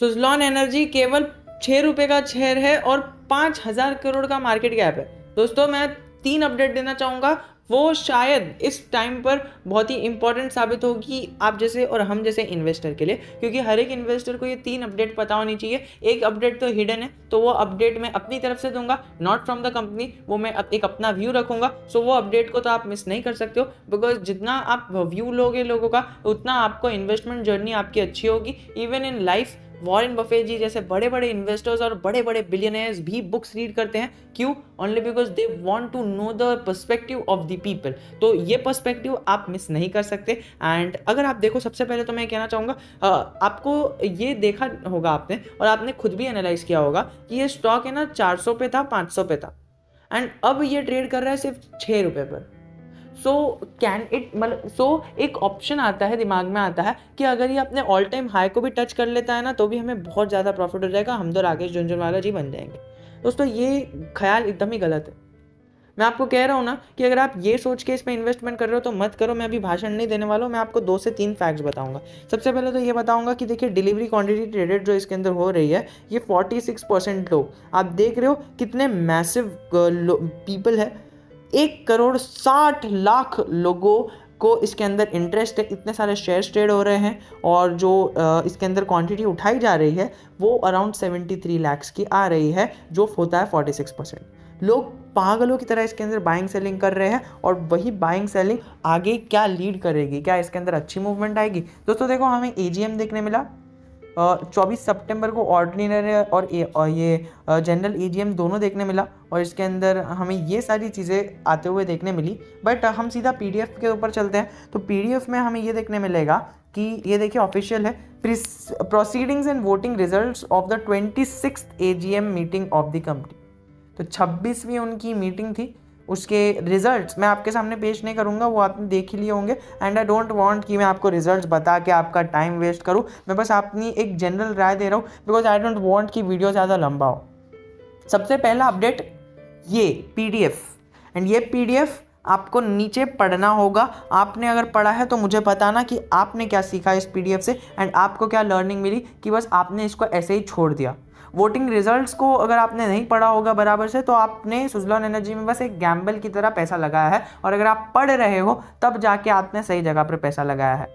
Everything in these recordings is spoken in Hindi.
सुज़लॉन एनर्जी केवल 6 रुपये का शेयर है और 5,000 करोड़ का मार्केट कैप है। दोस्तों मैं 3 अपडेट देना चाहूँगा, वो शायद इस टाइम पर बहुत ही इंपॉर्टेंट साबित होगी आप जैसे और हम जैसे इन्वेस्टर के लिए, क्योंकि हर एक इन्वेस्टर को ये 3 अपडेट पता होनी चाहिए। एक अपडेट तो हिडन है, तो वो अपडेट मैं अपनी तरफ से दूंगा, नॉट फ्रॉम द कंपनी, वो मैं एक अपना व्यू रखूंगा। सो वो अपडेट को तो आप मिस नहीं कर सकते हो, बिकॉज जितना आप व्यू लोगे लोगों का उतना आपको इन्वेस्टमेंट जर्नी आपकी अच्छी होगी। Even in life Warren Buffett ji जैसे बड़े बड़े इन्वेस्टर्स और बड़े बड़े बिलियनर्स भी बुक्स रीड करते हैं। क्यों? Only because they want to know the perspective of the people. तो ये पर्सपेक्टिव आप मिस नहीं कर सकते। एंड अगर आप देखो, सबसे पहले तो मैं कहना चाहूँगा, आपको ये देखा होगा आपने और आपने खुद भी एनालाइज किया होगा कि ये स्टॉक है ना 400 पे था, 500 पे था, एंड अब ये ट्रेड कर रहा है सिर्फ 6 रुपये पर। सो कैन इट, मतलब एक ऑप्शन आता है, दिमाग में आता है कि अगर ये अपने ऑल टाइम हाई को भी टच कर लेता है ना, तो भी हमें बहुत ज़्यादा प्रॉफिट हो जाएगा, हम तो राकेश झुनझुनवाला जी बन जाएंगे। दोस्तों ये ख्याल एकदम ही गलत है। मैं आपको कह रहा हूँ ना कि अगर आप ये सोच के इसमें इन्वेस्टमेंट कर रहे हो तो मत करो। मैं अभी भाषण नहीं देने वाला हूँ, मैं आपको 2 से 3 फैक्ट्स बताऊंगा। सबसे पहले तो ये बताऊंगा कि देखिए डिलीवरी क्वांटिटी ट्रेडेड जो इसके अंदर हो रही है ये 46% लोग, आप देख रहे हो कितने मैसिव पीपल है। 1,60,00,000 लोगों को इसके अंदर इंटरेस्ट है, इतने सारे शेयर्स ट्रेड हो रहे हैं, और जो इसके अंदर क्वांटिटी उठाई जा रही है वो अराउंड 73 लाख की आ रही है, जो होता है 46%। लोग पागलों की तरह इसके अंदर बाइंग सेलिंग कर रहे हैं, और वही बाइंग सेलिंग आगे क्या लीड करेगी, क्या इसके अंदर अच्छी मूवमेंट आएगी? दोस्तों देखो, हमें एजीएम देखने मिला 24 सितंबर को, ऑर्डिनरी और ये जनरल एजीएम दोनों देखने मिला, और इसके अंदर हमें ये सारी चीज़ें आते हुए देखने मिली। बट हम सीधा पीडीएफ के ऊपर चलते हैं, तो पीडीएफ में हमें ये देखने मिलेगा कि ये देखिए ऑफिशियल है, proceedings and voting results of the 26th AGM meeting of the company. तो 26वीं उनकी मीटिंग थी, उसके रिजल्ट्स मैं आपके सामने पेश नहीं करूंगा, वो आपने देख ही लिए होंगे। एंड आई डोंट वांट कि मैं आपको रिजल्ट्स बता के आपका टाइम वेस्ट करूं, मैं बस अपनी एक जनरल राय दे रहा हूं, बिकॉज आई डोंट वांट कि वीडियो ज़्यादा लंबा हो। सबसे पहला अपडेट ये पीडीएफ, एंड ये पीडीएफ आपको नीचे पढ़ना होगा। आपने अगर पढ़ा है तो मुझे बताना कि आपने क्या सीखा इस पीडीएफ से, एंड आपको क्या लर्निंग मिली कि बस आपने इसको ऐसे ही छोड़ दिया। वोटिंग रिजल्ट्स को अगर आपने नहीं पढ़ा होगा बराबर से, तो आपने सुज़लॉन एनर्जी में बस एक गैम्बल की तरह पैसा लगाया है, और अगर आप पढ़ रहे हो तब जाके आपने सही जगह पर पैसा लगाया है।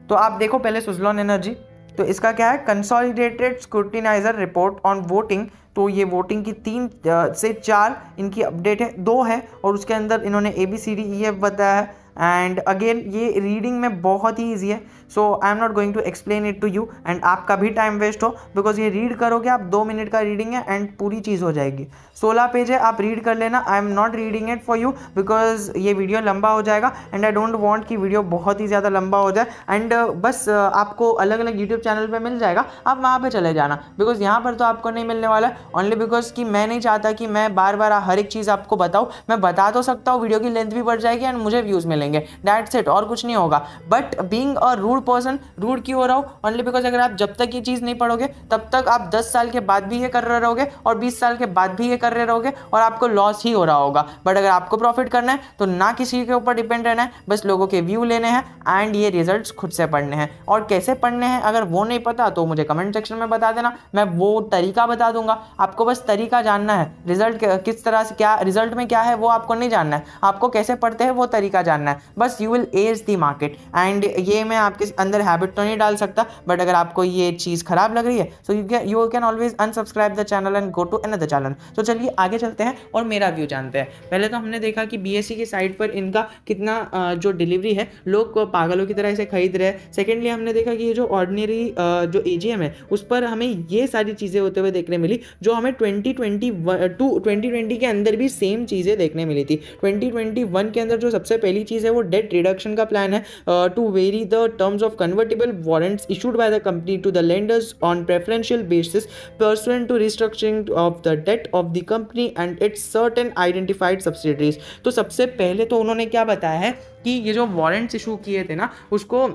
तो आप देखो पहले सुज़लॉन एनर्जी, तो इसका क्या है, consolidated scrutiniser report on voting. तो ये वोटिंग की 3 से 4 इनकी अपडेट है, 2 है, और उसके अंदर इन्होंने ABCDEF बताया है। एंड अगेन ये रीडिंग में बहुत ही ईजी है, so I am not going to explain it to you, and आपका भी टाइम वेस्ट हो, बिकॉज ये रीड करोगे आप 2 मिनट का रीडिंग है एंड पूरी चीज़ हो जाएगी। 16 पेज है, आप रीड कर लेना। आई am not reading it for you because ये वीडियो लंबा हो जाएगा, एंड आई डोंट वांट कि वीडियो बहुत ही ज़्यादा लंबा हो जाए। एंड बस आपको अलग अलग यूट्यूब चैनल पर मिल जाएगा, आप वहाँ पर चले जाना, बिकॉज यहाँ पर तो आपको नहीं मिलने वाला है। ओनली बिकॉज कि मैं नहीं चाहता कि मैं बार बार हर एक चीज़ आपको बताऊँ। मैं बता तो सकता हूँ, वीडियो की लेंथ भी बढ़ जाएगी एंड मुझे व्यूज़ मिलेंगे, दैट्स इट, और कुछ नहीं होगा। But being a rude person, rude क्यों हो रहा हूँ? ओनली बिकॉज अगर आप जब तक ये चीज़ नहीं पढ़ोगे तब तक आप 10 साल के बाद भी ये कर रहे रहोगे, और 20 साल के बाद भी ये कर रहे रहोगे, और आपको लॉस ही हो रहा होगा। बट अगर आपको प्रॉफिट करना है तो ना किसी के ऊपर डिपेंड रहना है, बस लोगों के व्यू लेने हैं एंड ये रिजल्ट्स खुद से पढ़ने हैं। और कैसे पढ़ने हैं अगर वो नहीं पता तो मुझे कमेंट सेक्शन में बता देना, मैं वो तरीका बता दूंगा। आपको बस तरीका जानना है, रिजल्ट किस तरह से, क्या रिजल्ट में क्या है वो आपको नहीं जानना है, आपको कैसे पढ़ते हैं वो तरीका जानना है। बस you will edge the market. And ये मैं आपके अंदर हैबिट तो नहीं डाल सकता, बट अगर आपको ये चीज़ खराब लग रही है so you can always unsubscribe the channel and go to another channel. तो चलिए आगे चलते हैं और मेरा व्यू जानते हैं। पहले तो हमने देखा कि BSE की साइट पर इनका कितना जो डिलीवरी है, लोग पागलों की तरह इसे खरीद रहे हैं। सेकेंडली हमने देखा कि ये जो ऑर्डिनरी जो AGM है उस पर हमें ये सारी चीज़ें होते हुए देखने मिली, जो हमें 2020 के अंदर भी सेम चीज़ें देखने मिली थी। 2021 के अंदर जो सबसे पहली चीज़ है वो डेट रिडक्शन का प्लान है, to vary the terms of convertible warrants issued by the company to the lenders on preferential basis pursuant to restructuring of the debt of the company and its certain identified subsidiaries। तो सबसे पहले तो उन्होंने क्या बताया है कि ये जो वारंट्स इशू किए थे ना, उसको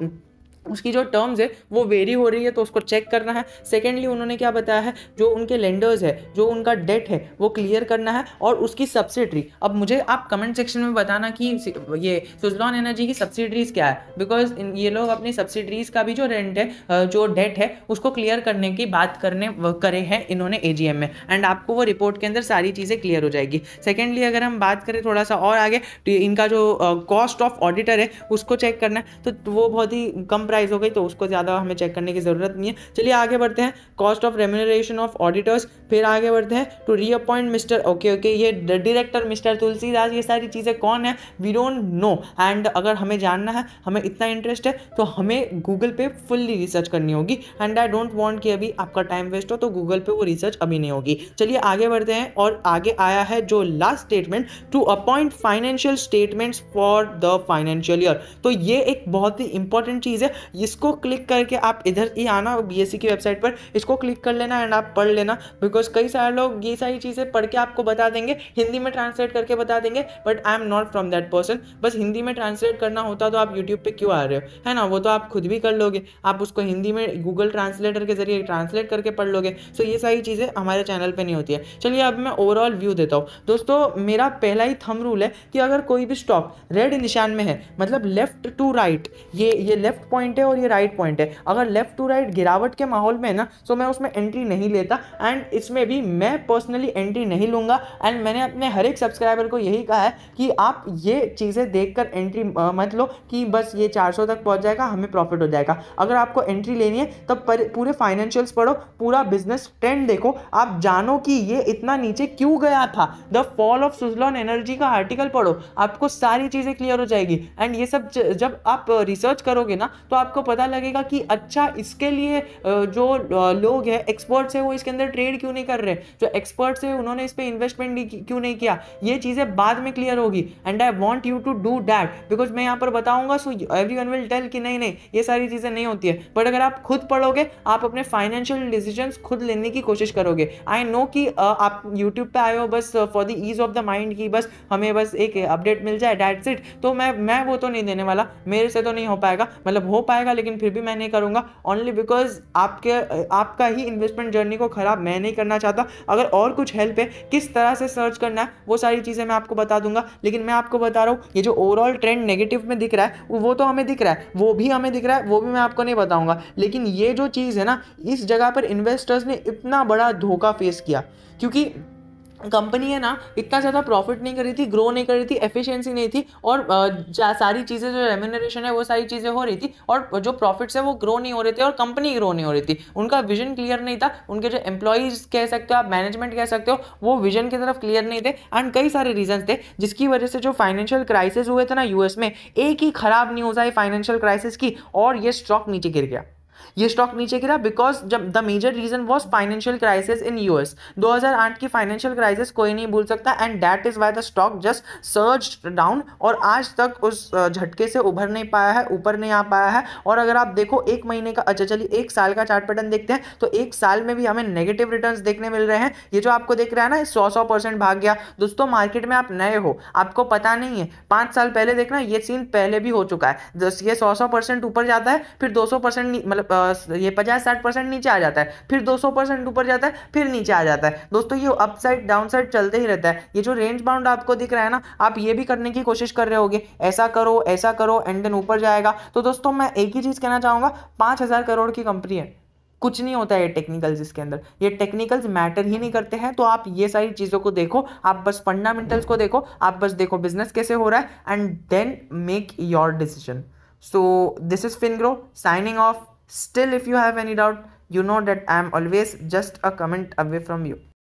उसकी जो टर्म्स है वो वेरी हो रही है, तो उसको चेक करना है। सेकेंडली उन्होंने क्या बताया है, जो उनके लेंडर्स है, जो उनका डेट है वो क्लियर करना है, और उसकी सब्सिडरी। अब मुझे आप कमेंट सेक्शन में बताना कि ये सुजलॉन एनर्जी की सब्सिडरीज क्या है, बिकॉज ये लोग अपनी सब्सिडरीज का भी जो रेंट है, जो डेट है, उसको क्लियर करने की बात करे हैं इन्होंने एजीएम में, एंड आपको वो रिपोर्ट के अंदर सारी चीज़ें क्लियर हो जाएगी। सेकेंडली अगर हम बात करें थोड़ा सा और आगे, तो इनका जो कॉस्ट ऑफ ऑडिटर है उसको चेक करना है, तो वो बहुत ही कम प्राइस हो गई, तो उसको ज़्यादा हमें चेक करने की ज़रूरत नहीं है। चलिए आगे बढ़ते हैं, cost of remuneration of auditors. फिर आगे बढ़ते हैं टू रीअपॉइंट मिस्टर ओके ये डायरेक्टर मिस्टर तुलसीदास, ये सारी चीज़ें कौन है वी डोंट नो, एंड अगर हमें जानना है, हमें इतना इंटरेस्ट है, तो हमें गूगल पे फुल्ली रिसर्च करनी होगी, एंड आई डोंट वांट कि अभी आपका टाइम वेस्ट हो, तो गूगल पे वो रिसर्च अभी नहीं होगी। चलिए आगे बढ़ते हैं, और आगे आया है जो last statement, to appoint financial statements for the financial year. तो ये एक बहुत ही इंपॉर्टेंट चीज़ है, इसको क्लिक करके आप इधर ही आना बीएससी की वेबसाइट पर, इसको क्लिक कर लेना एंड आप पढ़ लेना, बिकॉज कई सारे लोग ये सारी चीज़ें पढ़ के आपको बता देंगे, हिंदी में ट्रांसलेट करके बता देंगे, but I am not from that person. बस हिंदी में ट्रांसलेट करना होता तो आप यूट्यूब पे क्यों आ रहे हो, है ना, वो तो आप खुद भी कर लोगे, आप उसको हिंदी में गूगल ट्रांसलेटर के जरिए ट्रांसलेट करके पढ़ लोगे। सो ये सारी चीज़ें हमारे चैनल पे नहीं होती है। चलिए अब मैं ओवरऑल व्यू देता हूँ दोस्तों। मेरा पहला ही थंब रूल है कि अगर कोई भी स्टॉक रेड निशान में है, मतलब लेफ्ट टू राइट, ये लेफ्ट पॉइंट है और ये राइट पॉइंट है, अगर लेफ्ट टू राइट गिरावट के माहौल में है ना, तो मैं उसमें एंट्री नहीं लेता, एंड इसमें भी मैं पर्सनली एंट्री नहीं लूंगा। एंड मैंने अपने हर एक सब्सक्राइबर को यही कहा है कि आप ये चीज़ें देखकर एंट्री मत लो कि बस ये 400 तक पहुंच जाएगा, हमें प्रॉफिट हो जाएगा। अगर आपको एंट्री लेनी है तब पूरे फाइनेंशियल्स पढ़ो, पूरा बिजनेस ट्रेंड देखो, आप जानो कि ये इतना नीचे क्यों गया था, the fall of Suzlon energy का आर्टिकल पढ़ो, आपको सारी चीज़ें क्लियर हो जाएगी। एंड ये सब जब आप रिसर्च करोगे ना, तो आपको पता लगेगा कि अच्छा इसके लिए जो लोग हैं एक्सपर्ट्स है, वो इसके अंदर ट्रेड क्यों नहीं कर रहे, जो एक्सपर्ट्स है उन्होंने इस पर इन्वेस्टमेंट क्यों नहीं किया, ये चीज़ें बाद में क्लियर होगी। And I want you to do that, because मैं यहाँ पर बताऊंगा सो एवरीवन विल टेल कि नहीं नहीं ये सारी चीज़ें नहीं होती है, बट अगर आप खुद पढ़ोगे, आप अपने फाइनेंशियल डिसीजंस खुद लेने की कोशिश करोगे। आई नो कि आप यूट्यूब पे आए हो बस for the ease of the mind की बस हमें बस एक अपडेट मिल जाए, दैट्स इट, तो मैं वो तो नहीं देने वाला, मेरे से तो नहीं हो पाएगा, मतलब हो पाएगा लेकिन फिर भी मैं नहीं करूँगा, ओनली बिकॉज आपका ही इन्वेस्टमेंट जर्नी को खराब मैं नहीं करना चाहता। अगर और कुछ हेल्प है, किस तरह से सर्च करना है, वो सारी चीज़ें मैं आपको बता दूंगा, लेकिन मैं आपको बता रहा हूँ ये जो ओवरऑल ट्रेंड नेगेटिव में दिख रहा है वो तो हमें दिख रहा है, वो भी हमें दिख रहा है, वो भी मैं आपको नहीं बताऊंगा, लेकिन ये जो चीज़ है ना, इस जगह पर इन्वेस्टर्स ने इतना बड़ा धोखा फेस किया, क्योंकि कंपनी है ना इतना ज़्यादा प्रॉफिट नहीं कर रही थी, ग्रो नहीं कर रही थी, एफिशिएंसी नहीं थी, और सारी चीज़ें जो रेम्यूनरेशन है वो सारी चीज़ें हो रही थी, और जो प्रॉफिट्स है वो ग्रो नहीं हो रहे थे, और कंपनी ग्रो नहीं हो रही थी, उनका विजन क्लियर नहीं था, उनके जो एम्प्लॉयज़ कह सकते हो आप, मैनेजमेंट कह सकते हो, वो विजन की तरफ क्लियर नहीं थे, एंड कई सारे रीजन थे जिसकी वजह से जो फाइनेंशियल क्राइसिस हुए थे ना यूएस में, एक ही खराब न्यूज़ आई फाइनेंशियल क्राइसिस की और ये स्टॉक नीचे गिर गया। ये स्टॉक नीचे गिरा बिकॉज जब the major reason was financial crisis in US. 2008 की फाइनेंशियल क्राइसिस कोई नहीं भूल सकता, and that is why the stock just surged down, और आज तक उस झटके से उभर नहीं पाया है, ऊपर नहीं आ पाया है। और अगर आप देखो एक महीने का, अच्छा चलिए एक साल का चार्ट पैटर्न देखते हैं, तो एक साल में भी हमें नेगेटिव रिटर्न्स देखने मिल रहे हैं। ये जो आपको देख रहा है ना 100% भाग गया। दोस्तों मार्केट में आप नए हो, आपको पता नहीं है, 5 साल पहले देखना ये सीन पहले भी हो चुका है, ये 100% ऊपर जाता है, फिर 200% मतलब ये 50-60% नीचे आ जाता है, फिर 200% ऊपर जाता है, फिर नीचे आ जाता है। दोस्तों ये अपसाइड डाउनसाइड चलते ही रहता है। ये जो रेंज बाउंड आपको दिख रहा है ना, आप ये भी करने की कोशिश कर रहे होगे, ऐसा करो एंड देन ऊपर जाएगा। तो दोस्तों मैं एक ही चीज़ कहना चाहूँगा, 5,000 करोड़ की कंपनी है, कुछ नहीं होता है टेक्निकल्स, इसके अंदर ये टेक्निकल्स मैटर ही नहीं करते हैं। तो आप ये सारी चीज़ों को देखो, आप बस फंडामेंटल्स को देखो, आप बस देखो बिजनेस कैसे हो रहा है, and then make your decision. So this is Fingrow signing off. Still, if you have any doubt, you know that I am always just a comment away from you.